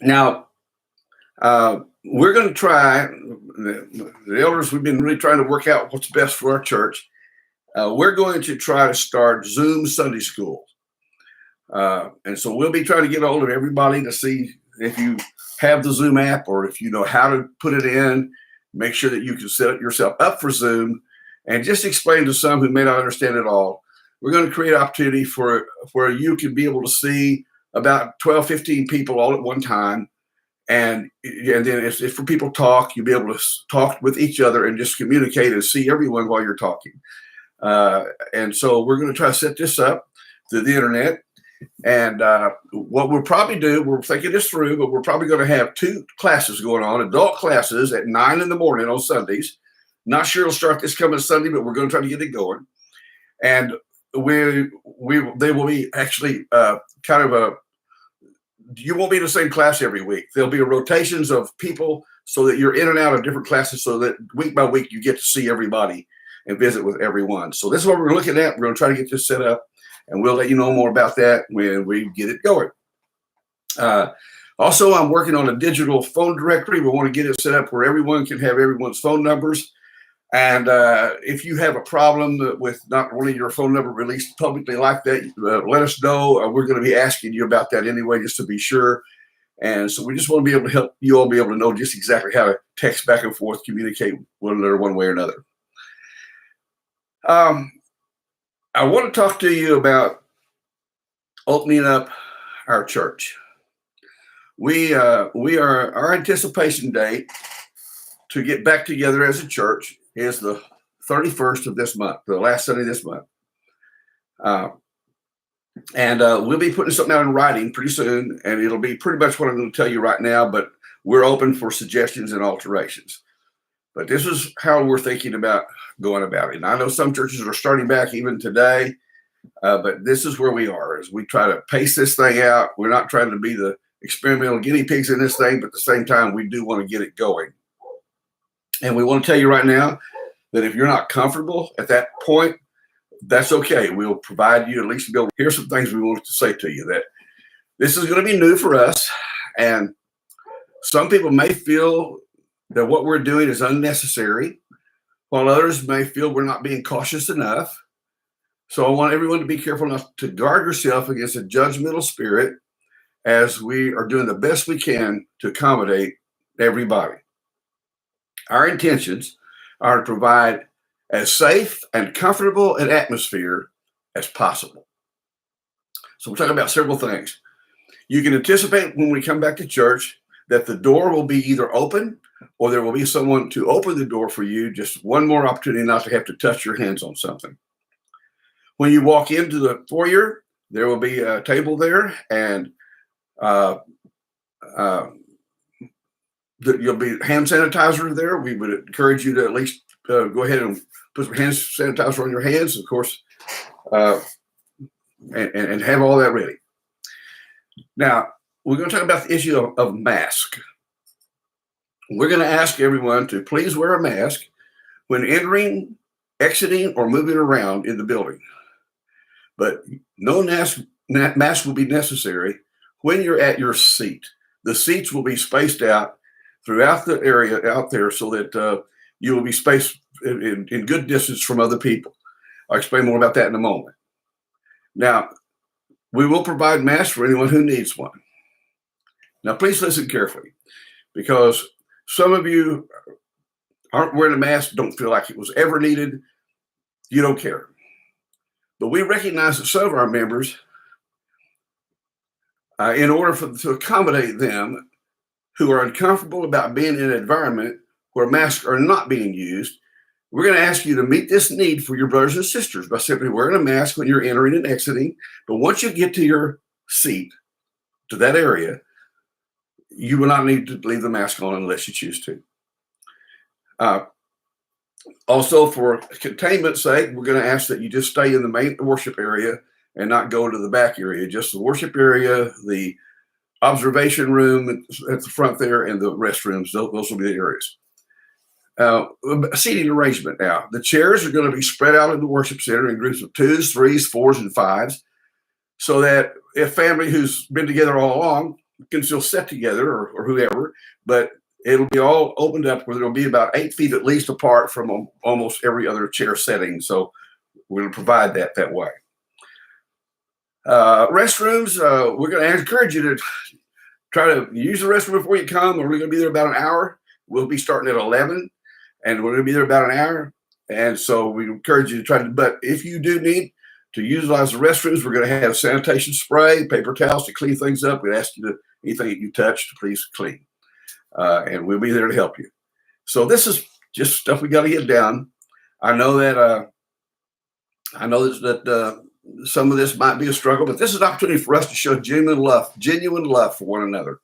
Now, we're going to try, the elders, we've been really trying to work out what's best for our church. We're going to try to start Zoom Sunday school. And so we'll be trying to get a hold of everybody to see if you have the Zoom app or if you know how to put it in. Make sure that you can set yourself up for Zoom and just explain to some who may not understand it all. We're going to create opportunity for where you can be able to see about 12, 15 people all at one time. And then if for people talk, you'll be able to talk with each other and just communicate and see everyone while you're talking. And so we're going to try to set this up through the internet. And what we'll probably do, we're thinking this through, but we're probably going to have two classes going on, adult classes at 9 in the morning on Sundays. Not sure it'll start this coming Sunday, but we're going to try to get it going. And they will be actually you won't be in the same class every week. There'll be rotations of people so that you're in and out of different classes so that week by week you get to see everybody and visit with everyone. So this is what we're looking at. We're going to try to get this set up, and we'll let you know more about that when we get it going. Also, I'm working on a digital phone directory. We want to get it set up where everyone can have everyone's phone numbers. And if you have a problem with not wanting your phone number released publicly like that, let us know. We're going to be asking you about that anyway, just to be sure. And so we just want to be able to help you all be able to know just exactly how to text back and forth, communicate one another one way or another. I want to talk to you about opening up our church. Our anticipation date to get back together as a church is the 31st of this month, the last Sunday this month. And we'll be putting something out in writing pretty soon, and it'll be pretty much what I'm going to tell you right now, but we're open for suggestions and alterations. But this is how we're thinking about going about it. And I know some churches are starting back even today, but this is where we are as we try to pace this thing out. We're not trying to be the experimental guinea pigs in this thing, but at the same time, we do want to get it going. And we want to tell you right now that if you're not comfortable at that point, that's okay. We'll provide you at least to be able to hear some things we want to say to you. That this is going to be new for us. And some people may feel that what we're doing is unnecessary, while others may feel we're not being cautious enough. So I want everyone to be careful enough to guard yourself against a judgmental spirit as we are doing the best we can to accommodate everybody. Our intentions are to provide as safe and comfortable an atmosphere as possible. So we're talking about several things. You can anticipate when we come back to church that the door will be either open or there will be someone to open the door for you, just one more opportunity not to have to touch your hands on something. When you walk into the foyer, there will be a table there, and you'll be hand sanitizer there. We would encourage you to at least go ahead and put some hand sanitizer on your hands, of course, and have all that ready. Now, we're going to talk about the issue of mask. We're going to ask everyone to please wear a mask when entering, exiting, or moving around in the building. But no mask will be necessary when you're at your seat. The seats will be spaced out throughout the area out there so that you will be spaced in good distance from other people. I'll explain more about that in a moment. Now, we will provide masks for anyone who needs one. Now, please listen carefully, because some of you aren't wearing a mask, don't feel like it was ever needed. You don't care. But we recognize that some of our members, in order to accommodate them who are uncomfortable about being in an environment where masks are not being used, we're going to ask you to meet this need for your brothers and sisters by simply wearing a mask when you're entering and exiting. But once you get to your seat, to that area, you will not need to leave the mask on unless you choose to. Also, for containment's sake, we're going to ask that you just stay in the main worship area and not go to the back area, just the worship area, the observation room at the front there, and the restrooms. Those will be the areas. Seating arrangement now. The chairs are going to be spread out in the worship center in groups of 2s, 3s, 4s, and 5s, so that if family who's been together all along can still sit together or whoever, but it'll be all opened up where there'll be about 8 feet at least apart from almost every other chair setting. So we'll provide that way. Restrooms, we're going to encourage you to try to use the restroom before you come. We're going to be there about an hour. We'll be starting at 11, and we're going to be there about an hour. And so we encourage you to try to, but if you do need to utilize the restrooms, we're going to have sanitation spray, paper towels to clean things up. We ask you to, anything that you touch, to please clean. And we'll be there to help you. So this is just stuff we got to get down. I know that some of this might be a struggle, but this is an opportunity for us to show genuine love for one another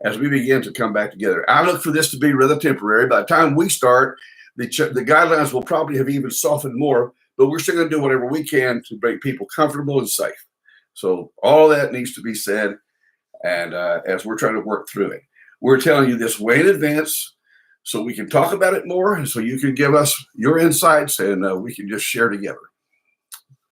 as we begin to come back together. I look for this to be rather temporary. By the time we start, the guidelines will probably have even softened more, but we're still going to do whatever we can to make people comfortable and safe. So all that needs to be said, and as we're trying to work through it. We're telling you this way in advance so we can talk about it more and so you can give us your insights and we can just share together.